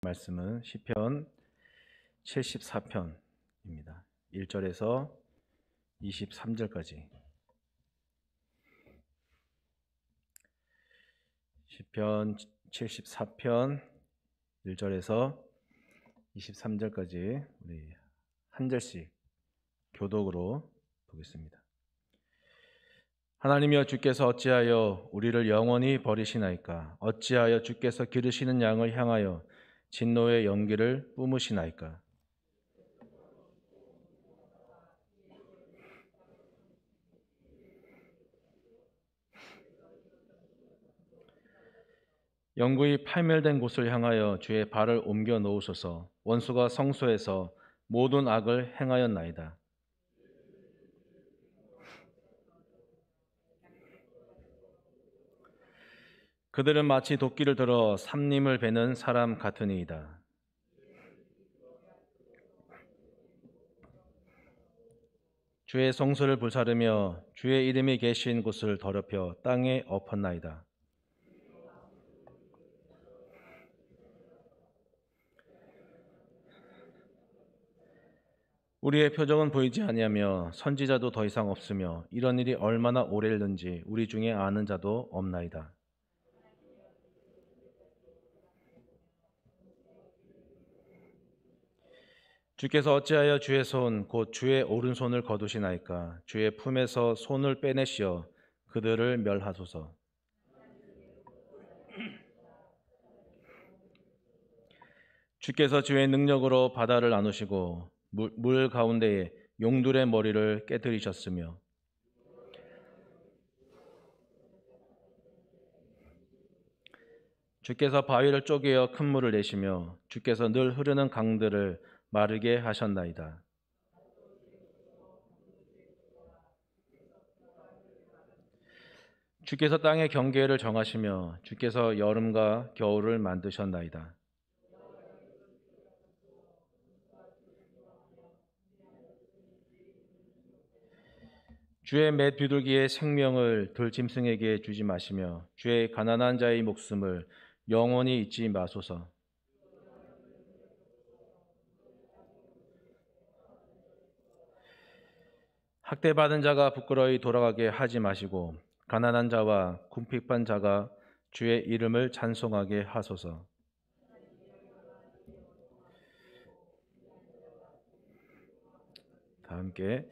말씀은 시편 74편입니다. 1절에서 23절까지. 시편 74편 1절에서 23절까지 우리 한 절씩 교독으로 보겠습니다. 하나님이여, 주께서 어찌하여 우리를 영원히 버리시나이까? 어찌하여 주께서 기르시는 양을 향하여 진노의 연기를 뿜으시나이까? 영구히 파멸된 곳을 향하여 주의 발을 옮겨 놓으소서. 원수가 성소에서 모든 악을 행하였나이다. 그들은 마치 도끼를 들어 삼림을 베는 사람 같으니이다. 주의 성소를 불사르며 주의 이름이 계신 곳을 더럽혀 땅에 엎었나이다. 우리의 표적은 보이지 아니하며 선지자도 더 이상 없으며 이런 일이 얼마나 오래일는지 우리 중에 아는 자도 없나이다. 주께서 어찌하여 주의 손 곧 주의 오른손을 거두시나이까? 주의 품에서 손을 빼내시어 그들을 멸하소서. 주께서 주의 능력으로 바다를 나누시고 물 가운데에 용들의 머리를 깨뜨리셨으며 주께서 바위를 쪼개어 큰 물을 내시며 주께서 늘 흐르는 강들을 마르게 하셨나이다. 주께서 땅의 경계를 정하시며 주께서 여름과 겨울을 만드셨나이다. 주의 맷 비둘기의 생명을 들짐승에게 주지 마시며 주의 가난한 자의 목숨을 영원히 잊지 마소서. 학대받은 자가 부끄러이 돌아가게 하지 마시고 가난한 자와 궁핍한 자가 주의 이름을 찬송하게 하소서. 다 함께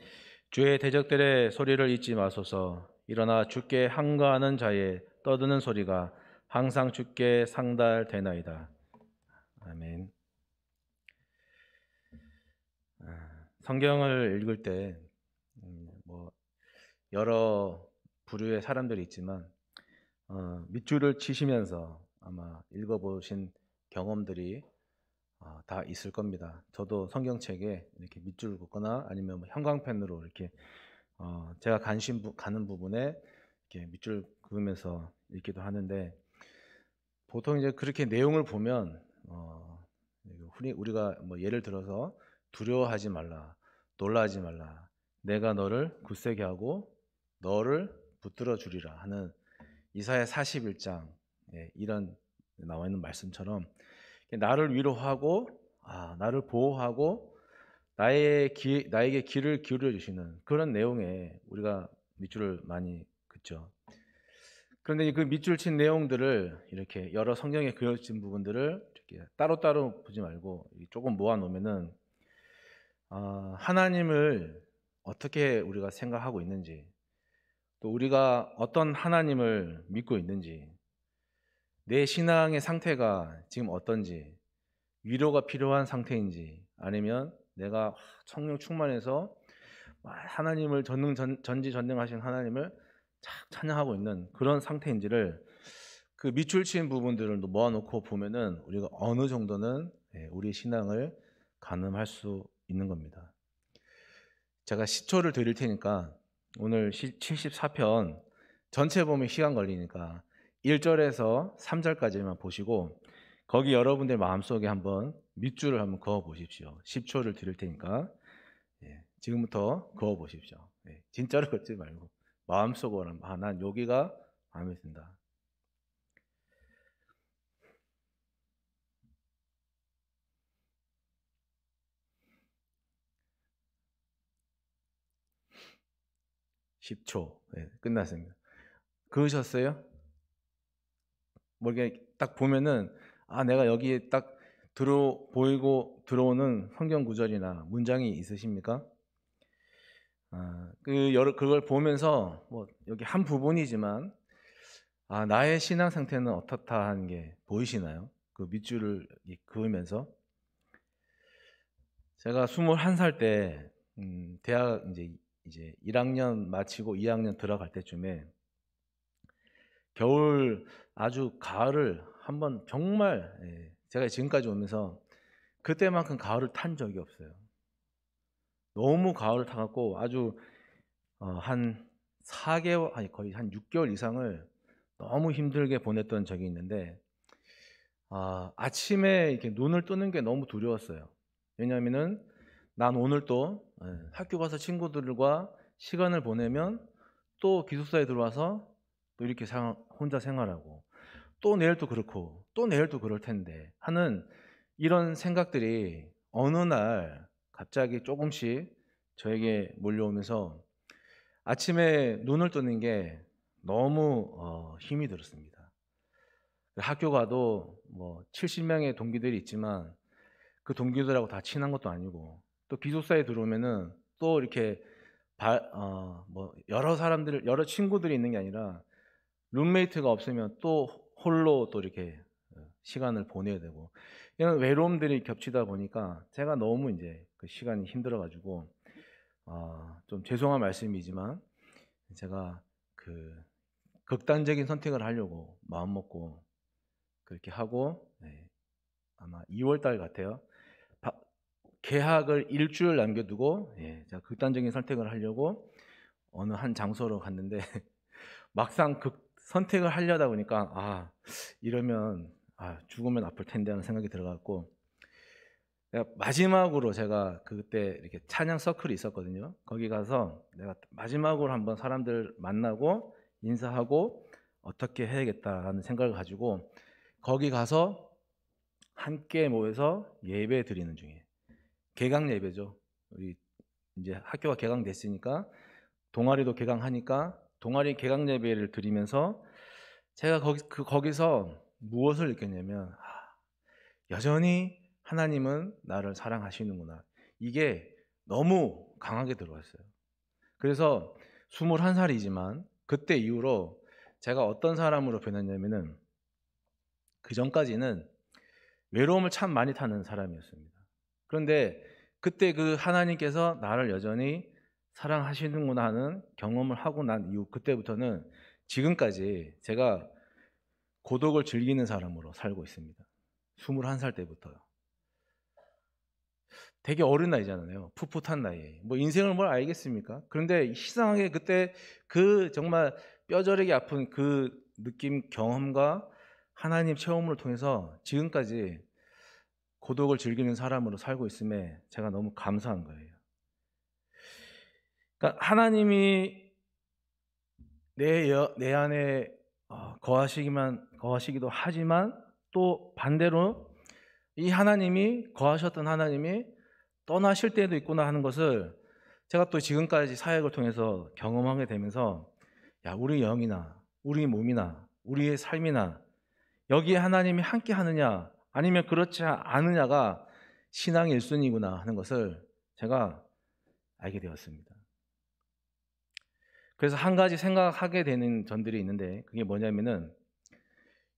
주의 대적들의 소리를 잊지 마소서. 일어나 주께 항거하는 자의 떠드는 소리가 항상 주께 상달되나이다. 아멘. 성경을 읽을 때 여러 부류의 사람들이 있지만 밑줄을 치시면서 아마 읽어보신 경험들이 다 있을 겁니다. 저도 성경책에 이렇게 밑줄을 긋거나 아니면 형광펜으로 이렇게 제가 관심 가는 부분에 이렇게 밑줄 그으면서 읽기도 하는데, 보통 이제 그렇게 내용을 보면 우리가 뭐 예를 들어서 두려워하지 말라, 놀라지 말라, 내가 너를 굳세게 하고 너를 붙들어 주리라 하는 이사야 41장 이런 나와 있는 말씀처럼 나를 위로하고 나를 보호하고 나에게 귀를 기울여 주시는 그런 내용에 우리가 밑줄을 많이 긋죠. 그런데 그 밑줄 친 내용들을 이렇게 여러 성경에 그려진 부분들을 이렇게 따로따로 보지 말고 조금 모아 놓으면은 하나님을 어떻게 우리가 생각하고 있는지, 또 우리가 어떤 하나님을 믿고 있는지, 내 신앙의 상태가 지금 어떤지, 위로가 필요한 상태인지, 아니면 내가 성령 충만해서 하나님을 전지전능하신 하나님을 찬양하고 있는 그런 상태인지를 그 밑줄 친 부분들을 모아놓고 보면은 우리가 어느 정도는 우리 신앙을 가늠할 수 있는 겁니다. 제가 시초를 드릴 테니까 오늘 74편 전체 보면 시간 걸리니까 1절에서 3절까지만 보시고 거기 여러분들 마음속에 한번 밑줄을 한번 그어 보십시오. 10초를 드릴 테니까 지금부터 그어 보십시오. 진짜로 긋지 말고 마음속으로 난 여기가 마음에 든다. 10초. 네, 끝났습니다. 그러셨어요? 뭐 이렇게 딱 보면은 내가 여기에 딱 보이고 들어오는 성경 구절이나 문장이 있으십니까? 그걸 보면서 뭐 여기 한 부분이지만 나의 신앙 상태는 어떻다 하는 게 보이시나요? 그 밑줄을 그으면서 제가 21살 때 대학 이제 1학년 마치고 2학년 들어갈 때쯤에 겨울 아주 가을을 한번 정말 제가 지금까지 오면서 그때만큼 가을을 탄 적이 없어요. 너무 가을을 타갖고 아주 한 4개월 아니 거의 한 6개월 이상을 너무 힘들게 보냈던 적이 있는데 아침에 이렇게 눈을 뜨는 게 너무 두려웠어요. 왜냐하면은 난 오늘 또 학교 가서 친구들과 시간을 보내면 또 기숙사에 들어와서 또 이렇게 혼자 생활하고 또 내일 또 그렇고 또 내일 또 그럴 텐데 하는 이런 생각들이 어느 날 갑자기 조금씩 저에게 몰려오면서 아침에 눈을 뜨는 게 너무 힘이 들었습니다. 학교 가도 뭐 70명의 동기들이 있지만 그 동기들하고 다 친한 것도 아니고 또 기숙사에 들어오면은 또 이렇게 뭐 여러 친구들이 있는 게 아니라 룸메이트가 없으면 또 홀로 또 이렇게 시간을 보내야 되고 이런 외로움들이 겹치다 보니까 제가 너무 이제 그 시간이 힘들어가지고 좀 죄송한 말씀이지만 제가 그 극단적인 선택을 하려고 마음 먹고 그렇게 하고 아마 2월 달 같아요. 계약을 일주일 남겨두고 제가 극단적인 선택을 하려고 어느 한 장소로 갔는데 막상 선택을 하려다 보니까 이러면 죽으면 아플 텐데 하는 생각이 들어갔고 마지막으로 제가 그때 이렇게 찬양 서클이 있었거든요. 거기 가서 내가 마지막으로 한번 사람들 만나고 인사하고 어떻게 해야겠다라는 생각을 가지고 거기 가서 함께 모여서 예배 드리는 중에 개강 예배죠. 우리 이제 학교가 개강됐으니까 동아리도 개강하니까 동아리 개강 예배를 드리면서 제가 거기서 무엇을 느꼈냐면 여전히 하나님은 나를 사랑하시는구나. 이게 너무 강하게 들어왔어요. 그래서 21살이지만 그때 이후로 제가 어떤 사람으로 변했냐면은 그 전까지는 외로움을 참 많이 타는 사람이었습니다. 그런데 그때 그 하나님께서 나를 여전히 사랑하시는구나 하는 경험을 하고 난 이후 그때부터는 지금까지 제가 고독을 즐기는 사람으로 살고 있습니다. 21살 때부터요. 되게 어린 나이잖아요. 풋풋한 나이에. 뭐 인생을 뭘 알겠습니까? 그런데 이상하게 그때 그 정말 뼈저리게 아픈 그 느낌, 경험과 하나님 체험을 통해서 지금까지 고독을 즐기는 사람으로 살고 있음에 제가 너무 감사한 거예요. 그러니까 하나님이 내 안에 거하시기도 하지만 또 반대로 이 하나님이 거하셨던 하나님이 떠나실 때도 있구나 하는 것을 제가 또 지금까지 사역을 통해서 경험하게 되면서 우리 영이나 우리 몸이나 우리의 삶이나 여기에 하나님이 함께 하느냐 아니면 그렇지 않느냐가 신앙의 1순위구나 하는 것을 제가 알게 되었습니다. 그래서 한 가지 생각하게 되는 점들이 있는데 그게 뭐냐면은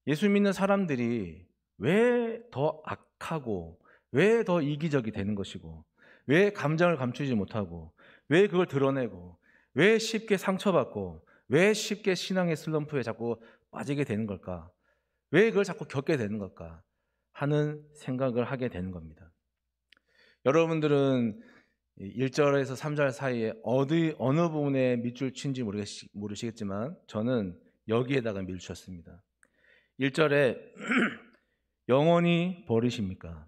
예수 믿는 사람들이 왜 더 악하고 왜 더 이기적이 되는 것이고 왜 감정을 감추지 못하고 왜 그걸 드러내고 왜 쉽게 상처받고 왜 쉽게 신앙의 슬럼프에 자꾸 빠지게 되는 걸까? 왜 그걸 자꾸 겪게 되는 걸까? 하는 생각을 하게 되는 겁니다. 여러분들은 1절에서 3절 사이에 어느 부분에 밑줄 친지 모르시겠지만 저는 여기에다가 밀쳤습니다. 1절에 영원히 버리십니까?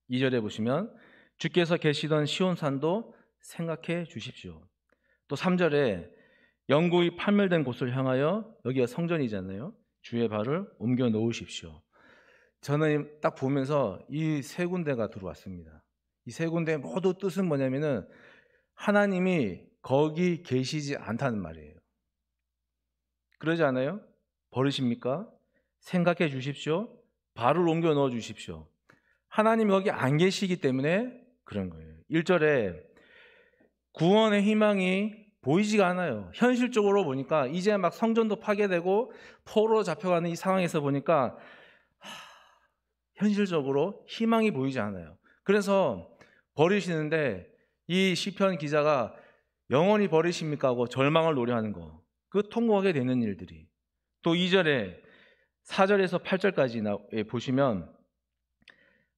2절에 보시면 주께서 계시던 시온산도 생각해 주십시오. 또 3절에 영구히 파멸된 곳을 향하여 여기가 성전이잖아요. 주의 발을 옮겨 놓으십시오. 저는 딱 보면서 이 세 군데가 들어왔습니다. 이 세 군데 모두 뜻은 뭐냐면은 하나님이 거기 계시지 않다는 말이에요. 그러지 않아요? 버리십니까? 생각해 주십시오. 발을 옮겨 넣어 주십시오. 하나님이 거기 안 계시기 때문에 그런 거예요. 1절에 구원의 희망이 보이지가 않아요. 현실적으로 보니까 이제 막 성전도 파괴되고 포로로 잡혀가는 이 상황에서 보니까 현실적으로 희망이 보이지 않아요. 그래서 버리시는데 이 시편 기자가 영원히 버리십니까 하고 절망을 노래하는 거, 그 통곡하게 되는 일들이. 또 2절에 4절에서 8절까지 보시면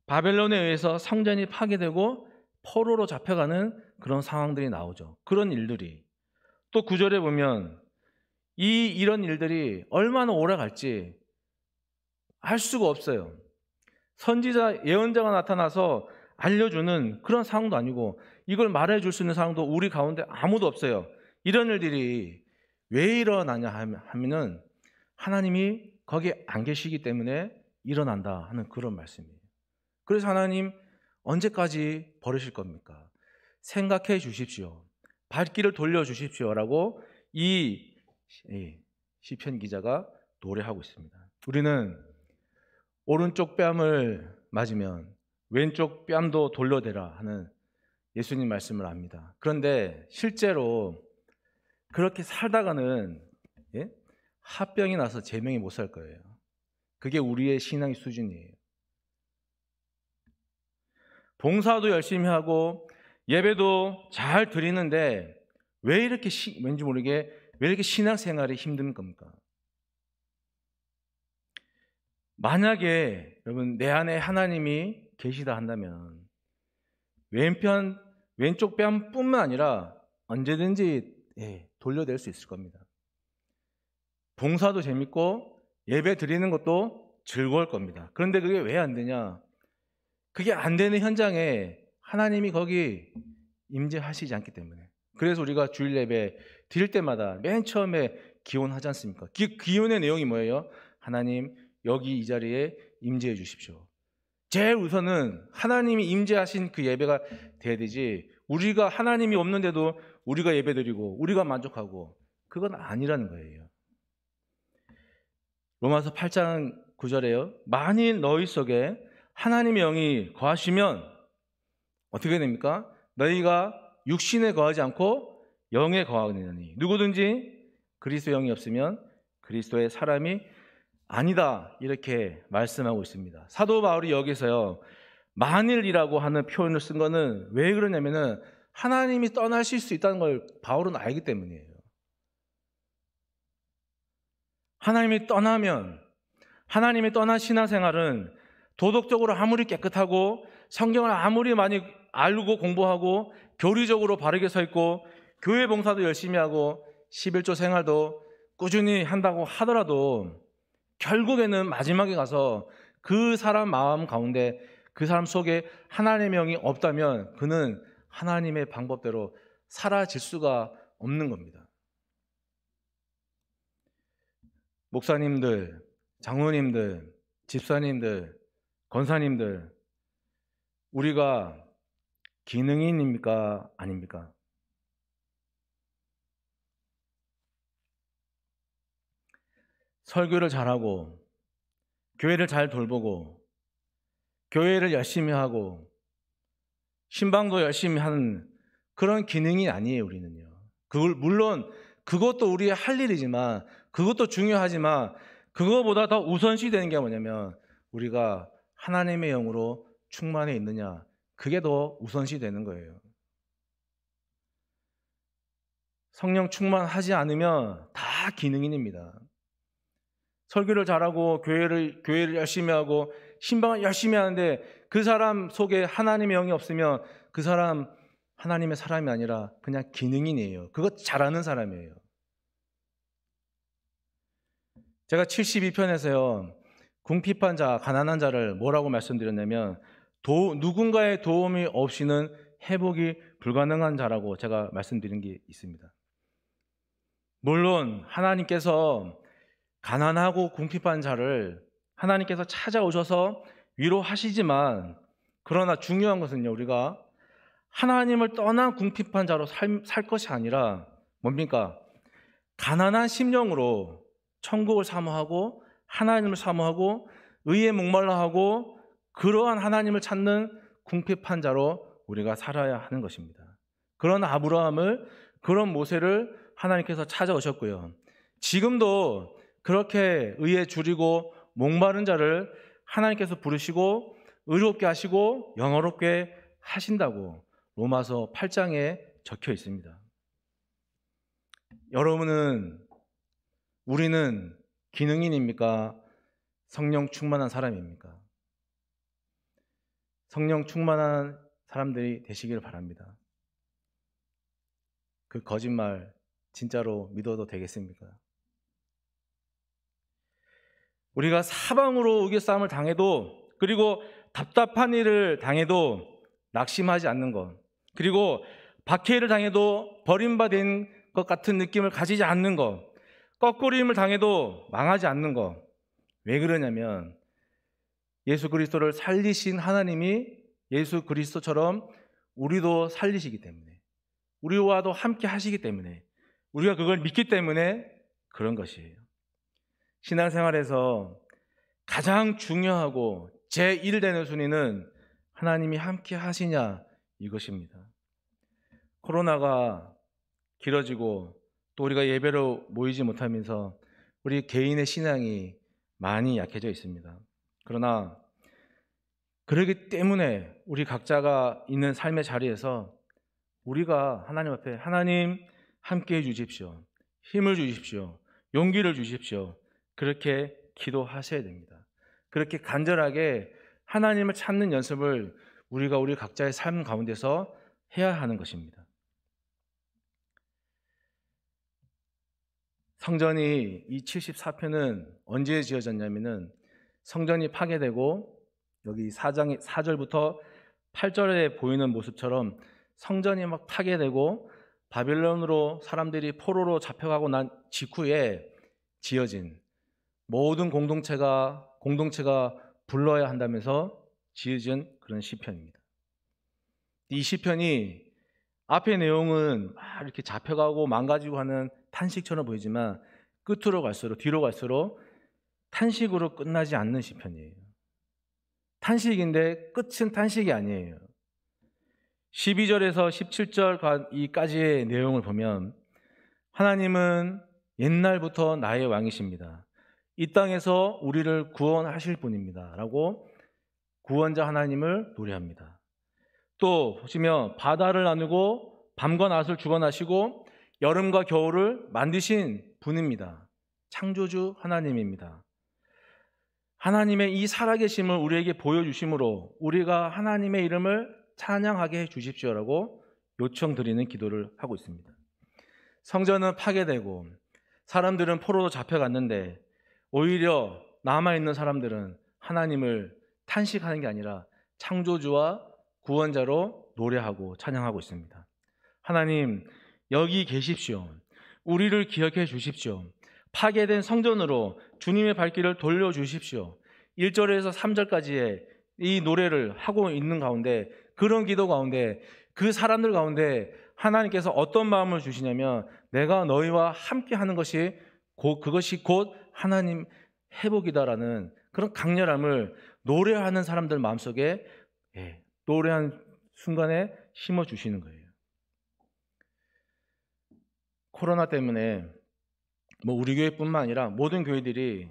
바벨론에 의해서 성전이 파괴되고 포로로 잡혀가는 그런 상황들이 나오죠. 그런 일들이. 또 9절에 보면 이런 일들이 얼마나 오래 갈지 알 수가 없어요. 선지자, 예언자가 나타나서 알려주는 그런 상황도 아니고 이걸 말해줄 수 있는 상황도 우리 가운데 아무도 없어요. 이런 일들이 왜 일어나냐 하면은 하나님이 거기에 안 계시기 때문에 일어난다 하는 그런 말씀이에요. 그래서 하나님 언제까지 버리실 겁니까? 생각해 주십시오. 발길을 돌려주십시오라고 이 시편 기자가 노래하고 있습니다. 우리는 오른쪽 뺨을 맞으면 왼쪽 뺨도 돌려대라 하는 예수님 말씀을 압니다. 그런데 실제로 그렇게 살다가는 합병이 나서 제명이 못 살 거예요. 그게 우리의 신앙의 수준이에요. 봉사도 열심히 하고 예배도 잘 드리는데 왜 이렇게 왠지 모르게 왜 이렇게 신앙생활이 힘든 겁니까? 만약에 여러분 내 안에 하나님이 계시다 한다면 왼쪽 뺨뿐만 아니라 언제든지 돌려댈 수 있을 겁니다. 봉사도 재밌고 예배 드리는 것도 즐거울 겁니다. 그런데 그게 왜 안 되냐? 그게 안 되는 현장에 하나님이 거기 임재하시지 않기 때문에. 그래서 우리가 주일 예배 드릴 때마다 맨 처음에 기원하지 않습니까? 기원의 내용이 뭐예요? 하나님 여기 이 자리에 임재해 주십시오. 제일 우선은 하나님이 임재하신 그 예배가 돼야 되지, 우리가 하나님이 없는데도 우리가 예배 드리고 우리가 만족하고, 그건 아니라는 거예요. 로마서 8장 9절에요. 만일 너희 속에 하나님의 영이 거하시면 어떻게 됩니까? 너희가 육신에 거하지 않고 영에 거하느니 누구든지 그리스도의 영이 없으면 그리스도의 사람이 아니다, 이렇게 말씀하고 있습니다. 사도 바울이 여기서요 만일이라고 하는 표현을 쓴 거는 왜 그러냐면은 하나님이 떠나실 수 있다는 걸 바울은 알기 때문이에요. 하나님이 떠난 신앙생활은 도덕적으로 아무리 깨끗하고 성경을 아무리 많이 알고 공부하고 교리적으로 바르게 서 있고 교회 봉사도 열심히 하고 11조 생활도 꾸준히 한다고 하더라도 결국에는 마지막에 가서 그 사람 마음 가운데, 그 사람 속에 하나님의 영이 없다면 그는 하나님의 방법대로 사라질 수가 없는 겁니다. 목사님들, 장로님들, 집사님들, 권사님들, 우리가 기능인입니까? 아닙니까? 설교를 잘하고 교회를 잘 돌보고 교회를 열심히 하고 신방도 열심히 하는 그런 기능이 아니에요. 우리는요. 물론 그것도 우리의 할 일이지만, 그것도 중요하지만 그거보다 더 우선시 되는 게 뭐냐면 우리가 하나님의 영으로 충만해 있느냐, 그게 더 우선시 되는 거예요. 성령 충만하지 않으면 다 기능인입니다. 설교를 잘하고 교회를 열심히 하고 신방을 열심히 하는데 그 사람 속에 하나님의 영이 없으면 그 사람 하나님의 사람이 아니라 그냥 기능인이에요. 그거 잘하는 사람이에요. 제가 72편에서요 궁핍한 자, 가난한 자를 뭐라고 말씀드렸냐면 누군가의 도움이 없이는 회복이 불가능한 자라고 제가 말씀드린 게 있습니다. 물론 하나님께서 가난하고 궁핍한 자를 하나님께서 찾아오셔서 위로하시지만, 그러나 중요한 것은요, 우리가 하나님을 떠난 궁핍한 자로 살 것이 아니라 뭡니까? 가난한 심령으로 천국을 사모하고 하나님을 사모하고 의에 목말라 하고 그러한 하나님을 찾는 궁핍한 자로 우리가 살아야 하는 것입니다. 그런 아브라함을, 그런 모세를 하나님께서 찾아오셨고요. 지금도 그렇게 의에 줄이고 목마른 자를 하나님께서 부르시고 의롭게 하시고 영화롭게 하신다고 로마서 8장에 적혀 있습니다. 우리는 기능인입니까? 성령 충만한 사람입니까? 성령 충만한 사람들이 되시기를 바랍니다. 그 거짓말 진짜로 믿어도 되겠습니까? 우리가 사방으로 우겨싸움을 당해도, 그리고 답답한 일을 당해도 낙심하지 않는 것, 그리고 박해를 당해도 버림받은 것 같은 느낌을 가지지 않는 것, 거꾸림을 당해도 망하지 않는 것. 왜 그러냐면 예수 그리스도를 살리신 하나님이 예수 그리스도처럼 우리도 살리시기 때문에, 우리와도 함께 하시기 때문에, 우리가 그걸 믿기 때문에 그런 것이에요. 신앙생활에서 가장 중요하고 제1되는 순위는 하나님이 함께 하시냐, 이것입니다. 코로나가 길어지고 또 우리가 예배로 모이지 못하면서 우리 개인의 신앙이 많이 약해져 있습니다. 그러나 그러기 때문에 우리 각자가 있는 삶의 자리에서 우리가 하나님 앞에, 하나님 함께 해 주십시오, 힘을 주십시오, 용기를 주십시오, 그렇게 기도하셔야 됩니다. 그렇게 간절하게 하나님을 찾는 연습을 우리가 우리 각자의 삶 가운데서 해야 하는 것입니다. 성전이, 이 74편은 언제 지어졌냐면은 성전이 파괴되고 여기 4절부터 8절에 보이는 모습처럼 성전이 막 파괴되고 바빌론으로 사람들이 포로로 잡혀가고 난 직후에 지어진, 모든 공동체가 불러야 한다면서 지어진 그런 시편입니다. 이 시편이 앞의 내용은 막 이렇게 잡혀가고 망가지고 하는 탄식처럼 보이지만 끝으로 갈수록, 뒤로 갈수록 탄식으로 끝나지 않는 시편이에요. 탄식인데 끝은 탄식이 아니에요. 12절에서 17절까지의 내용을 보면 하나님은 옛날부터 나의 왕이십니다, 이 땅에서 우리를 구원하실 분입니다 라고 구원자 하나님을 노래합니다. 또 보시면 바다를 나누고 밤과 낮을 주관하시고 여름과 겨울을 만드신 분입니다. 창조주 하나님입니다. 하나님의 이 살아계심을 우리에게 보여주심으로 우리가 하나님의 이름을 찬양하게 해주십시오라고 요청드리는 기도를 하고 있습니다. 성전은 파괴되고 사람들은 포로로 잡혀갔는데 오히려 남아있는 사람들은 하나님을 탄식하는 게 아니라 창조주와 구원자로 노래하고 찬양하고 있습니다. 하나님, 여기 계십시오. 우리를 기억해 주십시오. 파괴된 성전으로 주님의 발길을 돌려주십시오. 1절에서 3절까지의 이 노래를 하고 있는 가운데, 그런 기도 가운데, 그 사람들 가운데 하나님께서 어떤 마음을 주시냐면 내가 너희와 함께 하는 것이 그것이 곧 하나님 회복이다라는 그런 강렬함을 노래하는 사람들 마음속에 노래한 순간에 심어주시는 거예요. 코로나 때문에 우리 교회뿐만 아니라 모든 교회들이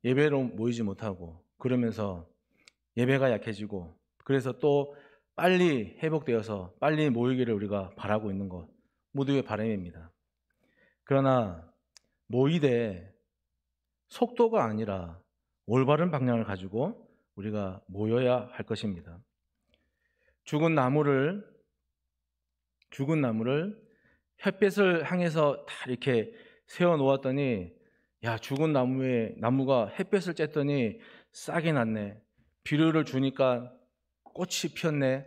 예배로 모이지 못하고 그러면서 예배가 약해지고, 그래서 또 빨리 회복되어서 빨리 모이기를 우리가 바라고 있는 것, 모두의 바람입니다. 그러나 모이되 속도가 아니라 올바른 방향을 가지고 우리가 모여야 할 것입니다. 죽은 나무를 햇볕을 향해서 다 이렇게 세워 놓았더니, 야, 죽은 나무가 햇볕을 쬐더니 싹이 났네, 비료를 주니까 꽃이 피었네.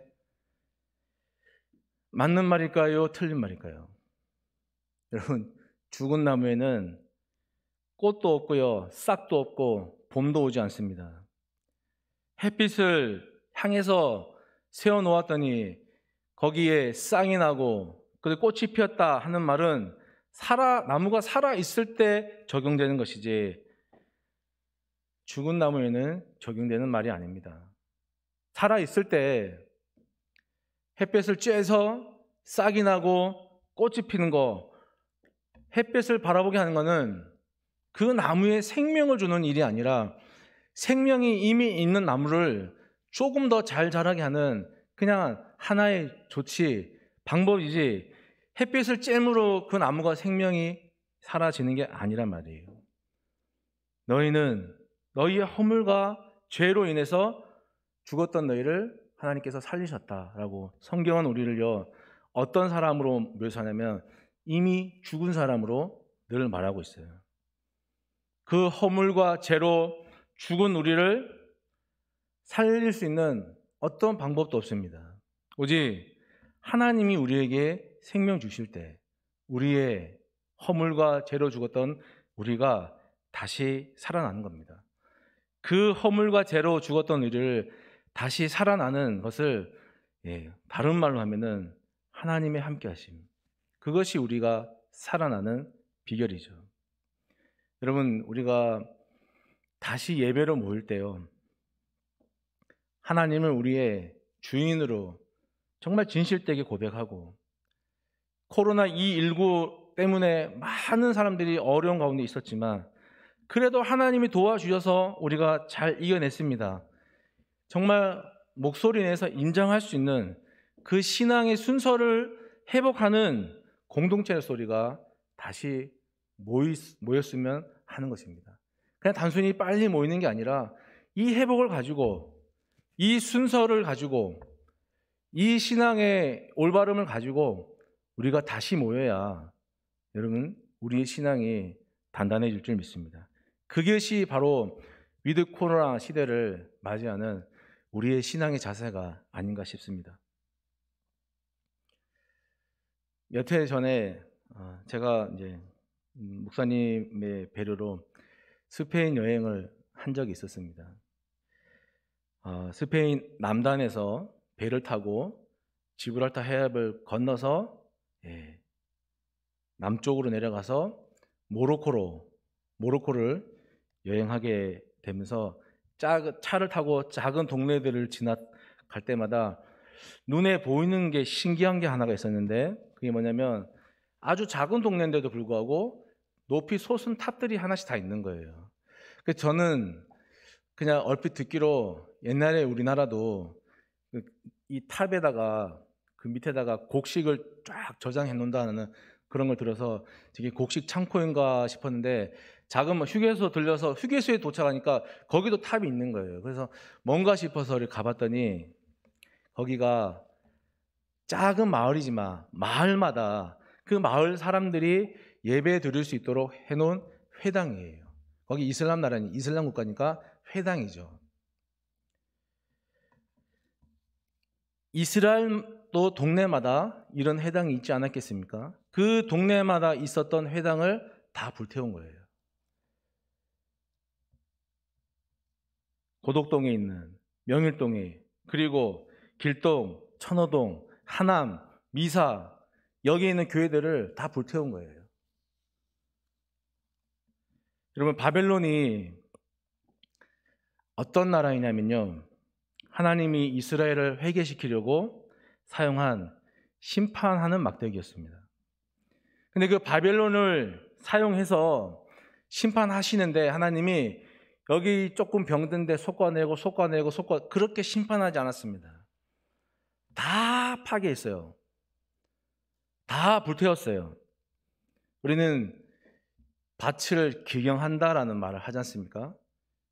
맞는 말일까요? 틀린 말일까요? 여러분, 죽은 나무에는 꽃도 없고요, 싹도 없고 봄도 오지 않습니다. 햇빛을 향해서 세워놓았더니 거기에 쌍이 나고 그리고 꽃이 피었다 하는 말은 나무가 살아 있을 때 적용되는 것이지 죽은 나무에는 적용되는 말이 아닙니다. 살아 있을 때 햇볕을 쬐서 싹이 나고 꽃이 피는 거, 햇볕을 바라보게 하는 것은 그 나무에 생명을 주는 일이 아니라 생명이 이미 있는 나무를 조금 더 잘 자라게 하는 그냥 하나의 조치, 방법이지 햇빛을 쬐므로 그 나무가 생명이 사라지는 게 아니란 말이에요. 너희는 너희의 허물과 죄로 인해서 죽었던 너희를 하나님께서 살리셨다라고 성경은 우리를요 어떤 사람으로 묘사하냐면 이미 죽은 사람으로 늘 말하고 있어요. 그 허물과 죄로 죽은 우리를 살릴 수 있는 어떤 방법도 없습니다. 오직 하나님이 우리에게 생명 주실 때 우리의 허물과 죄로 죽었던 우리가 다시 살아나는 겁니다. 그 허물과 죄로 죽었던 우리를 다시 살아나는 것을 다른 말로 하면은 하나님의 함께하심, 그것이 우리가 살아나는 비결이죠. 여러분, 우리가 다시 예배로 모일 때요 하나님을 우리의 주인으로 정말 진실되게 고백하고 코로나19 때문에 많은 사람들이 어려운 가운데 있었지만 그래도 하나님이 도와주셔서 우리가 잘 이겨냈습니다. 정말 목소리 내서 인정할 수 있는 그 신앙의 순서를 회복하는 공동체의 소리가 다시 모였으면 하는 것입니다. 그냥 단순히 빨리 모이는 게 아니라 이 회복을 가지고 이 순서를 가지고 이 신앙의 올바름을 가지고 우리가 다시 모여야 여러분 우리의 신앙이 단단해질 줄 믿습니다. 그것이 바로 위드 코로나 시대를 맞이하는 우리의 신앙의 자세가 아닌가 싶습니다. 몇 해 전에 제가 이제 목사님의 배려로 스페인 여행을 한 적이 있었습니다. 스페인 남단에서 배를 타고 지브랄타 해협을 건너서 남쪽으로 내려가서 모로코를 여행하게 되면서 차를 타고 작은 동네들을 지나갈 때마다 눈에 보이는 게 신기한 게 하나가 있었는데 그게 뭐냐면 아주 작은 동네인데도 불구하고 높이 솟은 탑들이 하나씩 다 있는 거예요. 그래서 저는 그냥 얼핏 듣기로 옛날에 우리나라도 이 탑에다가 그 밑에다가 곡식을 쫙 저장해 놓는다는 그런 걸 들어서 되게 곡식 창고인가 싶었는데 작은 휴게소 들려서 휴게소에 도착하니까 거기도 탑이 있는 거예요. 그래서 뭔가 싶어서 가봤더니 거기가 작은 마을이지만 마을마다 그 마을 사람들이 예배 드릴 수 있도록 해놓은 회당이에요. 거기 이슬람 나라니 이슬람 국가니까 회당이죠. 이스라엘도 동네마다 이런 회당이 있지 않았겠습니까? 그 동네마다 있었던 회당을 다 불태운 거예요. 고덕동에 있는 명일동에 그리고 길동, 천호동, 하남, 미사 여기에 있는 교회들을 다 불태운 거예요. 여러분 바벨론이 어떤 나라이냐면요 하나님이 이스라엘을 회개시키려고 사용한 심판하는 막대기였습니다. 근데 그 바벨론을 사용해서 심판하시는데 하나님이 여기 조금 병든데 솎아내고 그렇게 심판하지 않았습니다. 다 파괴했어요. 다 불태웠어요. 우리는 밭을 기경한다라는 말을 하지 않습니까?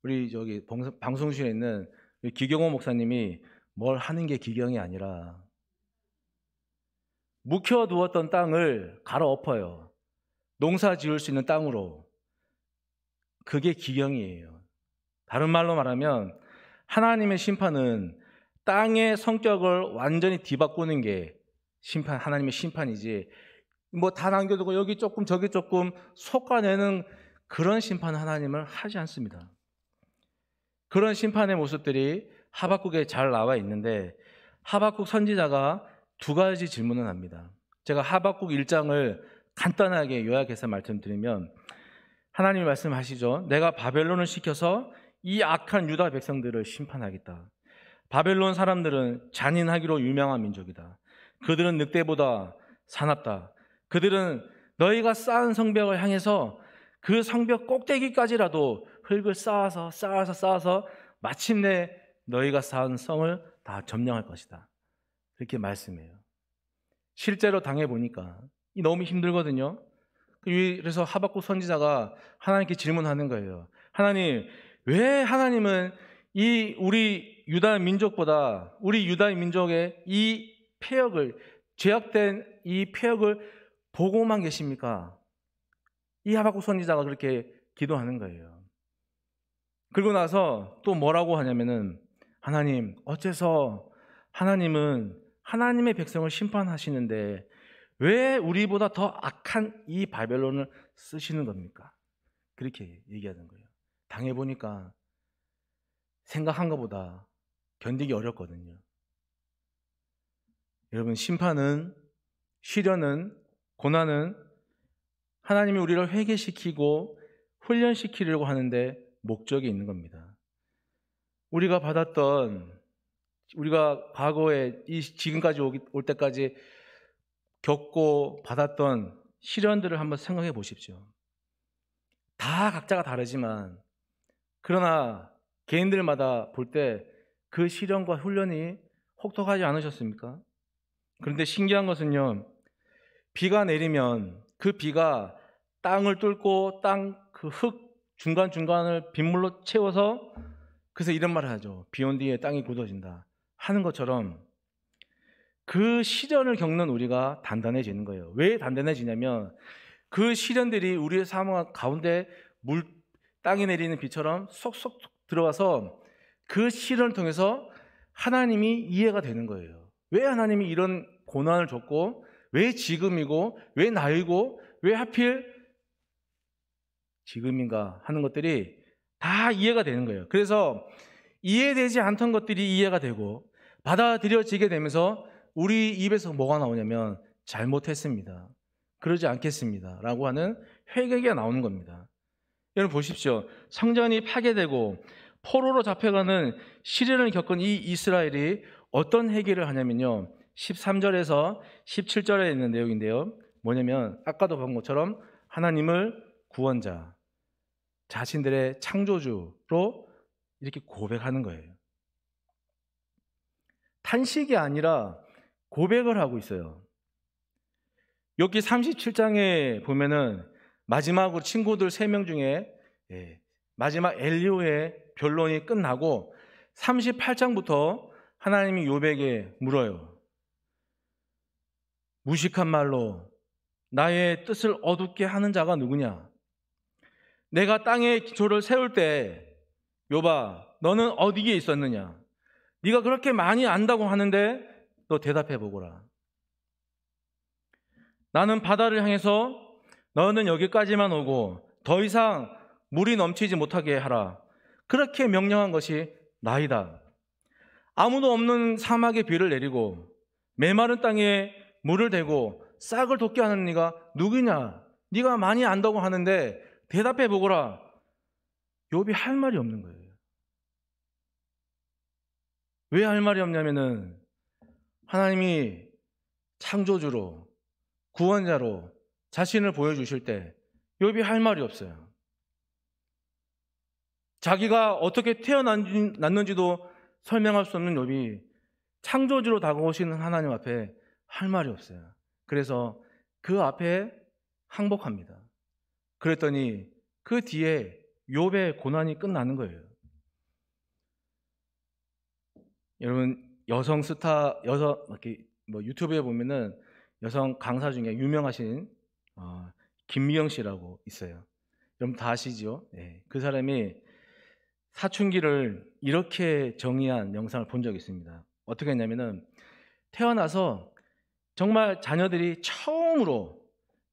우리 저기 방송실에 있는 기경호 목사님이 뭘 하는 게 기경이 아니라 묵혀두었던 땅을 갈아엎어요. 농사 지을 수 있는 땅으로. 그게 기경이에요. 다른 말로 말하면 하나님의 심판은 땅의 성격을 완전히 뒤바꾸는 게 하나님의 심판이지 뭐 다 남겨두고 여기 조금 저기 조금 솎아내는 그런 심판은 하나님을 하지 않습니다. 그런 심판의 모습들이 하박국에 잘 나와 있는데 하박국 선지자가 두 가지 질문을 합니다. 제가 하박국 1장을 간단하게 요약해서 말씀드리면, 하나님이 말씀하시죠. 내가 바벨론을 시켜서 이 악한 유다 백성들을 심판하겠다. 바벨론 사람들은 잔인하기로 유명한 민족이다. 그들은 늑대보다 사납다. 그들은 너희가 쌓은 성벽을 향해서 그 성벽 꼭대기까지라도 흙을 쌓아서 마침내 너희가 쌓은 성을 다 점령할 것이다. 그렇게 말씀해요. 실제로 당해보니까 너무 힘들거든요. 그래서 하박국 선지자가 하나님께 질문하는 거예요. 하나님, 왜 하나님은 우리 유다 민족보다 우리 유다 민족의 이 폐역을, 죄악된 이 폐역을 보고만 계십니까? 이 하박국 선지자가 그렇게 기도하는 거예요. 그리고 나서 또 뭐라고 하냐면은, 하나님, 어째서 하나님은 하나님의 백성을 심판하시는데 왜 우리보다 더 악한 이 바벨론을 쓰시는 겁니까? 그렇게 얘기하는 거예요. 당해보니까 생각한 것보다 견디기 어렵거든요. 여러분, 심판은, 시련은, 고난은 하나님이 우리를 회개시키고 훈련시키려고 하는데 목적이 있는 겁니다. 우리가 과거에 지금까지 올 때까지 겪고 받았던 시련들을 한번 생각해 보십시오. 다 각자가 다르지만, 그러나 개인들마다 볼 때 그 시련과 훈련이 혹독하지 않으셨습니까? 그런데 신기한 것은요, 비가 내리면 그 비가 땅을 뚫고 땅 그 흙 중간중간을 빗물로 채워서, 그래서 이런 말을 하죠. 비 온 뒤에 땅이 굳어진다 하는 것처럼 그 시련을 겪는 우리가 단단해지는 거예요. 왜 단단해지냐면, 그 시련들이 우리의 삶 가운데 땅에 내리는 비처럼 쏙쏙 들어와서 그 시련을 통해서 하나님이 이해가 되는 거예요. 왜 하나님이 이런 고난을 줬고, 왜 지금이고, 왜 나이고, 왜 하필 지금인가 하는 것들이 다 이해가 되는 거예요. 그래서 이해되지 않던 것들이 이해가 되고 받아들여지게 되면서 우리 입에서 뭐가 나오냐면, 잘못했습니다, 그러지 않겠습니다 라고 하는 회개가 나오는 겁니다. 여러분 보십시오. 성전이 파괴되고 포로로 잡혀가는 시련을 겪은 이 이스라엘이 어떤 회개를 하냐면요, 13절에서 17절에 있는 내용인데요, 뭐냐면 아까도 본 것처럼 하나님을 구원자, 자신들의 창조주로 이렇게 고백하는 거예요. 탄식이 아니라 고백을 하고 있어요. 욥기 37장에 보면은 마지막으로 친구들 3명 중에 마지막 엘리후의 변론이 끝나고 38장부터 하나님이 욥에게 물어요. 무식한 말로 나의 뜻을 어둡게 하는 자가 누구냐? 내가 땅의 기초를 세울 때 욥아, 너는 어디에 있었느냐? 네가 그렇게 많이 안다고 하는데 너 대답해 보거라. 나는 바다를 향해서 너는 여기까지만 오고 더 이상 물이 넘치지 못하게 하라, 그렇게 명령한 것이 나이다. 아무도 없는 사막에 비를 내리고 메마른 땅에 물을 대고 싹을 돋게 하는 네가 누구냐? 네가 많이 안다고 하는데 대답해 보거라. 욥이 할 말이 없는 거예요. 왜 할 말이 없냐면은 하나님이 창조주로, 구원자로 자신을 보여주실 때 욥이 할 말이 없어요. 자기가 어떻게 태어났는지도 설명할 수 없는 욥이 창조주로 다가오시는 하나님 앞에 할 말이 없어요. 그래서 그 앞에 항복합니다. 그랬더니 그 뒤에 욥의 고난이 끝나는 거예요. 여러분, 여성 스타, 유튜브에 보면은 여성 강사 중에 유명하신 김미영 씨라고 있어요. 여러분 다 아시죠? 네. 그 사람이 사춘기를 이렇게 정의한 영상을 본 적이 있습니다. 어떻게 했냐면은, 태어나서 정말 자녀들이 처음으로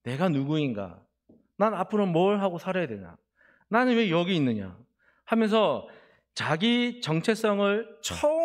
내가 누구인가, 난 앞으로 뭘 하고 살아야 되나, 나는 왜 여기 있느냐 하면서 자기 정체성을 처음으로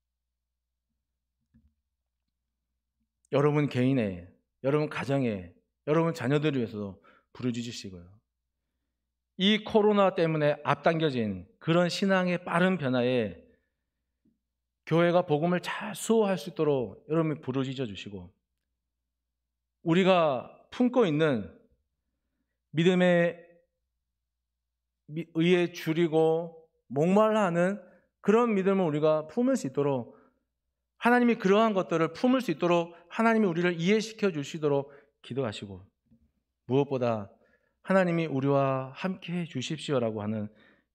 여러분 개인의, 여러분 가정의, 여러분 자녀들을 위해서도 부르짖으시고요. 이 코로나 때문에 앞당겨진 그런 신앙의 빠른 변화에 교회가 복음을 잘 수호할 수 있도록 여러분이 부르짖어 주시고, 우리가 품고 있는 믿음의 의에 줄이고 목말라 하는 그런 믿음을 우리가 품을 수 있도록, 하나님이 그러한 것들을 품을 수 있도록 하나님이 우리를 이해시켜 주시도록 기도하시고, 무엇보다 하나님이 우리와 함께 해 주십시오라고 하는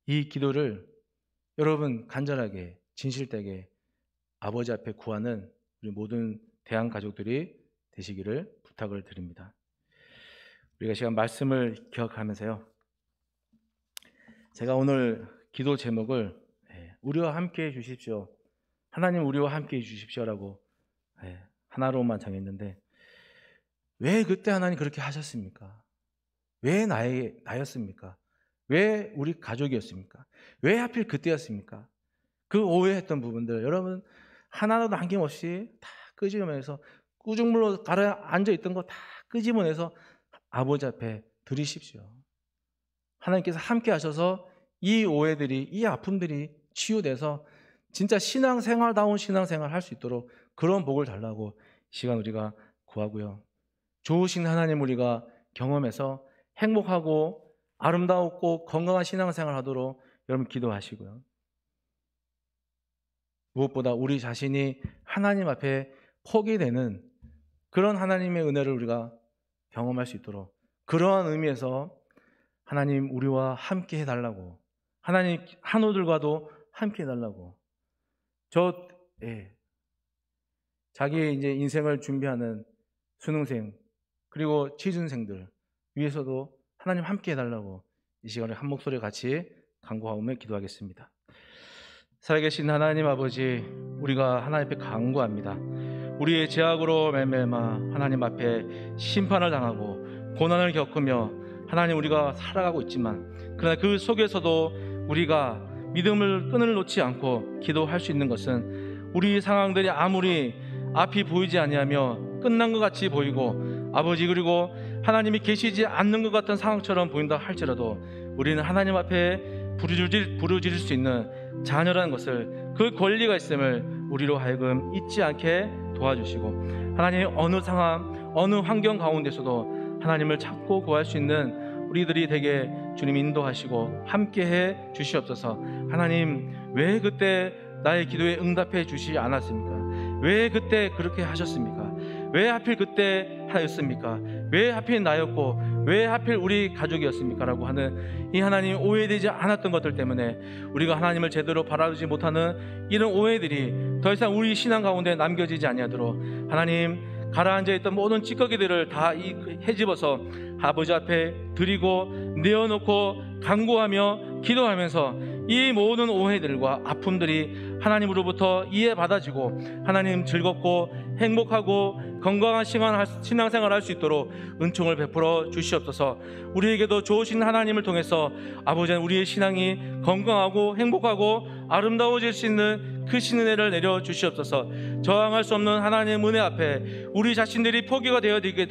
이 기도를 여러분 간절하게 진실되게 아버지 앞에 구하는 우리 모든 대한 가족들이 되시기를 부탁을 드립니다. 우리가 시간 말씀을 기억하면서요, 제가 오늘 기도 제목을 우리와 함께 해 주십시오, 하나님 우리와 함께 해 주십시오라고 하나로만 정했는데, 왜 그때 하나님 그렇게 하셨습니까? 왜 나였습니까? 왜 우리 가족이었습니까? 왜 하필 그때였습니까? 그 오해했던 부분들 여러분 하나도 남김없이 다 끄집어내서, 꾸중물로 가라앉아 있던 거 다 끄집어내서 아버지 앞에 드리십시오. 하나님께서 함께 하셔서 이 오해들이, 이 아픔들이 치유돼서 진짜 신앙생활다운 신앙생활 할 수 있도록 그런 복을 달라고 시간 우리가 구하고요. 좋으신 하나님 우리가 경험해서 행복하고 아름다웠고 건강한 신앙생활 하도록 여러분 기도하시고요. 무엇보다 우리 자신이 하나님 앞에 포기되는 그런 하나님의 은혜를 우리가 경험할 수 있도록, 그러한 의미에서 하나님 우리와 함께 해달라고, 하나님 한우들과도 함께 해달라고, 자기의 이제 인생을 준비하는 수능생 그리고 취준생들 위해서도 하나님 함께 해달라고 이 시간에 한 목소리 같이 간구하며 기도하겠습니다. 살아계신 하나님 아버지, 우리가 하나님 앞에 간구합니다. 우리의 죄악으로 말미암아 하나님 앞에 심판을 당하고 고난을 겪으며 하나님 우리가 살아가고 있지만, 그러나 그 속에서도 우리가 믿음을 끈을 놓지 않고 기도할 수 있는 것은, 우리 상황들이 아무리 앞이 보이지 아니하며 끝난 것 같이 보이고 아버지, 그리고 하나님이 계시지 않는 것 같은 상황처럼 보인다 할지라도 우리는 하나님 앞에 부르짖을 수 있는 자녀라는 것을, 그 권리가 있음을 우리로 하여금 잊지 않게 도와주시고, 하나님 어느 상황 어느 환경 가운데서도 하나님을 찾고 구할 수 있는 우리들이 되게 주님 인도하시고 함께해 주시옵소서. 하나님 왜 그때 나의 기도에 응답해 주시지 않았습니까? 왜 그때 그렇게 하셨습니까? 왜 하필 그때 하였습니까? 왜 하필 나였고 왜 하필 우리 가족이었습니까? 라고 하는 이 하나님 오해되지 않았던 것들 때문에 우리가 하나님을 제대로 바라보지 못하는 이런 오해들이 더 이상 우리 신앙 가운데 남겨지지 아니하도록 하나님 가라앉아 있던 모든 찌꺼기들을 다 헤집어서 아버지 앞에 드리고 내어놓고 간구하며 기도하면서 이 모든 오해들과 아픔들이 하나님으로부터 이해받아지고 하나님 즐겁고 행복하고 건강한 신앙생활을 할 수 있도록 은총을 베풀어 주시옵소서. 우리에게도 좋으신 하나님을 통해서 아버지, 우리의 신앙이 건강하고 행복하고 아름다워질 수 있는 그 신은혜를 내려 주시옵소서. 저항할 수 없는 하나님의 은혜 앞에 우리 자신들이 포기가 되어지게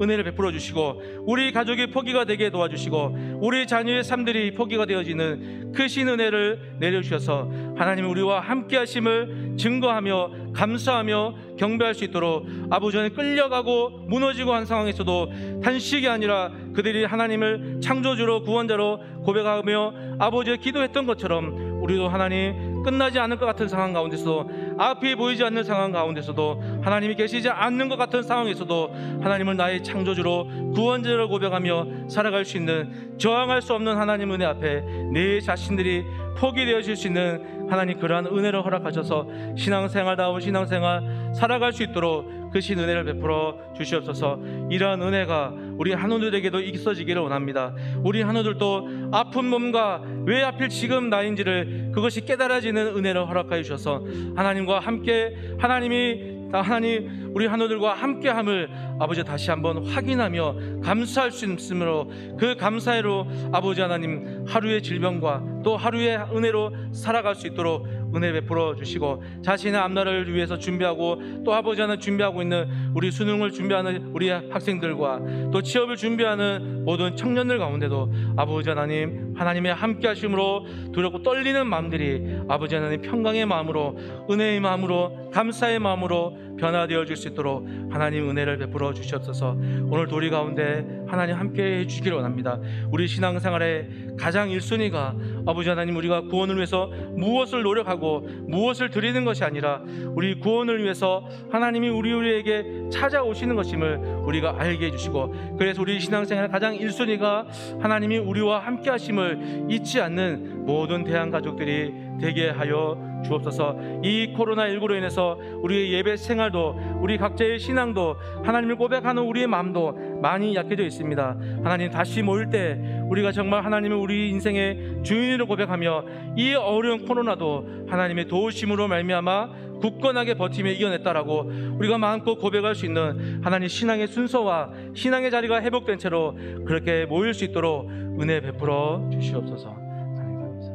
은혜를 베풀어 주시고, 우리 가족이 포기가 되게 도와주시고, 우리 자녀의 삶들이 포기가 되어지는 그 신은혜를 내려주셔서 하나님 우리와 함께 하심을 증거하며 감사하며 경배할 수 있도록 아버지 안에 끌려가고 무너지고 한 상황에서도 단식이 아니라 그들이 하나님을 창조주로 구원자로 고백하며 아버지의 기도했던 것처럼 우리도 하나님 끝나지 않을 것 같은 상황 가운데서도, 앞이 보이지 않는 상황 가운데서도, 하나님이 계시지 않는 것 같은 상황에서도 하나님을 나의 창조주로 구원자로 고백하며 살아갈 수 있는, 저항할 수 없는 하나님 은혜 앞에 내 자신들이 포기되어질 수 있는 하나님 그러한 은혜를 허락하셔서 신앙생활다운 신앙생활 살아갈 수 있도록 그 신 은혜를 베풀어 주시옵소서. 이러한 은혜가 우리 한우들에게도 있어지기를 원합니다. 우리 한우들도 아픈 몸과 왜 하필 지금 나인지를 그것이 깨달아지는 은혜를 허락하여 주셔서 하나님과 함께 하나님 우리 한우들과 함께함을 아버지 다시 한번 확인하며 감사할 수 있으므로 그 감사로 아버지 하나님 하루의 질병과 또 하루의 은혜로 살아갈 수 있도록 은혜 베풀어 주시고, 자신의 앞날을 위해서 준비하고 또 아버지 하나님 준비하고 있는 우리 수능을 준비하는 우리 학생들과 또 취업을 준비하는 모든 청년들 가운데도 아버지 하나님, 하나님의 함께 하심으로 두렵고 떨리는 마음들이 아버지 하나님 평강의 마음으로, 은혜의 마음으로, 감사의 마음으로 변화되어 줄 수 있도록 하나님 은혜를 베풀어 주시옵소서. 오늘 도리 가운데 하나님 함께 해 주시기를 원합니다. 우리 신앙생활의 가장 1순위가 아버지 하나님, 우리가 구원을 위해서 무엇을 노력하고 무엇을 드리는 것이 아니라 우리 구원을 위해서 하나님이 우리에게 찾아오시는 것임을 우리가 알게 해주시고, 그래서 우리 신앙생활의 가장 1순위가 하나님이 우리와 함께 하심을 잊지 않는 모든 대한가족들이 되게 하여 주옵소서. 이 코로나19로 인해서 우리의 예배 생활도, 우리 각자의 신앙도, 하나님을 고백하는 우리의 마음도 많이 약해져 있습니다. 하나님, 다시 모일 때 우리가 정말 하나님을 우리 인생의 주인으로 고백하며 이 어려운 코로나도 하나님의 도우심으로 말미암아 굳건하게 버티며 이겨냈다라고 우리가 마음껏 고백할 수 있는 하나님 신앙의 순서와 신앙의 자리가 회복된 채로 그렇게 모일 수 있도록 은혜 베풀어 주시옵소서. 하나님 감사합니다.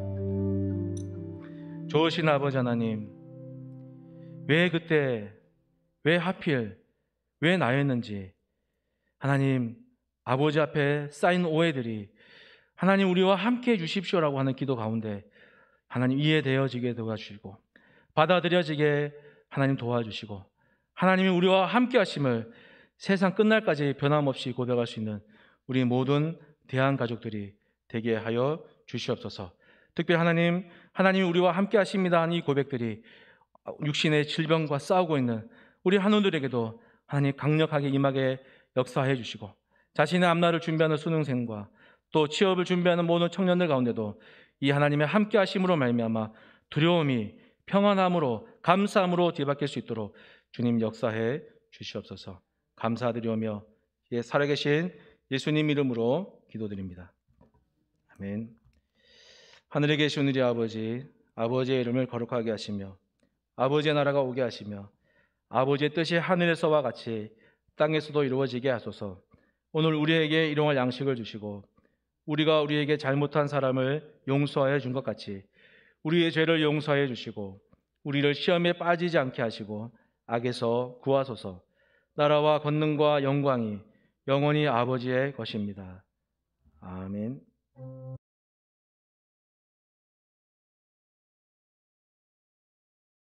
좋으신 아버지 하나님, 왜 그때, 왜 하필, 왜 나였는지 하나님, 아버지 앞에 쌓인 오해들이 하나님 우리와 함께 해 주십시오라고 하는 기도 가운데 하나님 이해되어지게 도와주시고, 받아들여지게 하나님 도와주시고, 하나님이 우리와 함께 하심을 세상 끝날까지 변함없이 고백할 수 있는 우리 모든 대한가족들이 되게 하여 주시옵소서. 특별히 하나님이 우리와 함께 하십니다 하는 이 고백들이 육신의 질병과 싸우고 있는 우리 한우들에게도 하나님 강력하게 임하게 역사해 주시고, 자신의 앞날을 준비하는 수능생과 또 취업을 준비하는 모든 청년들 가운데도 이 하나님의 함께 하심으로 말미암아 두려움이 평안함으로, 감사함으로 뒤바뀔 수 있도록 주님 역사해 주시옵소서. 감사드리오며 살아계신 예수님 이름으로 기도드립니다. 아멘. 하늘에 계신 우리 아버지, 아버지의 이름을 거룩하게 하시며 아버지의 나라가 오게 하시며 아버지의 뜻이 하늘에서와 같이 땅에서도 이루어지게 하소서. 오늘 우리에게 일용할 양식을 주시고, 우리가 우리에게 잘못한 사람을 용서하여 준 것 같이 우리의 죄를 용서해 주시고, 우리를 시험에 빠지지 않게 하시고 악에서 구하소서. 나라와 권능과 영광이 영원히 아버지의 것입니다. 아멘.